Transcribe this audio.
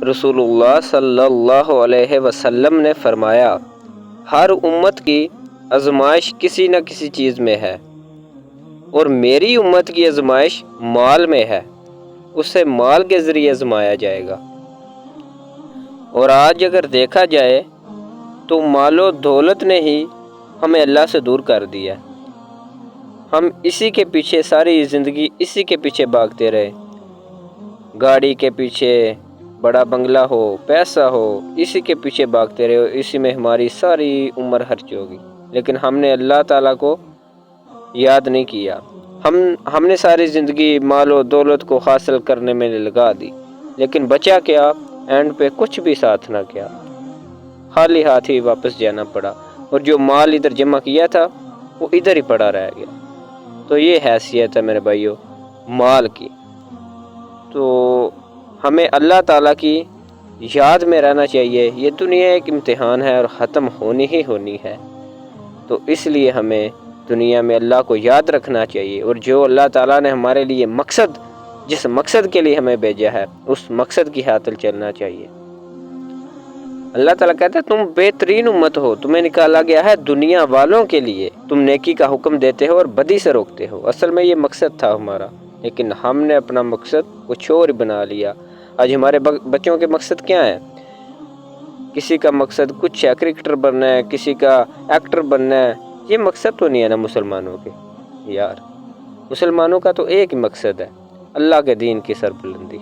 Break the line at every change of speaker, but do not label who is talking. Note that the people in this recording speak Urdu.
رسول اللہ صلی اللہ علیہ وسلم نے فرمایا، ہر امت کی آزمائش کسی نہ کسی چیز میں ہے، اور میری امت کی آزمائش مال میں ہے، اسے مال کے ذریعے آزمایا جائے گا۔ اور آج اگر دیکھا جائے تو مال و دولت نے ہی ہمیں اللہ سے دور کر دیا۔ ہم اسی کے پیچھے ساری زندگی اسی کے پیچھے بھاگتے رہے، گاڑی کے پیچھے، بڑا بنگلہ ہو، پیسہ ہو، اسی کے پیچھے بھاگتے رہے، اسی میں ہماری ساری عمر خرچ ہوگی، لیکن ہم نے اللہ تعالیٰ کو یاد نہیں کیا۔ ہم نے ساری زندگی مال و دولت کو حاصل کرنے میں لگا دی، لیکن بچا کیا؟ اینڈ پہ کچھ بھی ساتھ نہ کیا، خالی ہاتھ ہی واپس جانا پڑا، اور جو مال ادھر جمع کیا تھا وہ ادھر ہی پڑا رہ گیا۔ تو یہ حیثیت ہے میرے بھائیوں مال کی۔ تو ہمیں اللہ تعالیٰ کی یاد میں رہنا چاہیے۔ یہ دنیا ایک امتحان ہے اور ختم ہونی ہی ہونی ہے، تو اس لیے ہمیں دنیا میں اللہ کو یاد رکھنا چاہیے، اور جو اللہ تعالیٰ نے ہمارے لیے جس مقصد کے لیے ہمیں بھیجا ہے، اس مقصد کی خاطر چلنا چاہیے۔ اللہ تعالیٰ کہتا ہے تم بہترین امت ہو، تمہیں نکالا گیا ہے دنیا والوں کے لیے، تم نیکی کا حکم دیتے ہو اور بدی سے روکتے ہو۔ اصل میں یہ مقصد تھا ہمارا، لیکن ہم نے اپنا مقصد کچھ اور بنا لیا۔ آج ہمارے بچوں کے مقصد کیا ہیں؟ کسی کا مقصد کچھ ہے، کرکٹر بننا ہے، کسی کا ایکٹر بننا ہے۔ یہ مقصد تو نہیں ہے نا مسلمانوں کے یار۔ مسلمانوں کا تو ایک ہی مقصد ہے، اللہ کے دین کی سربلندی۔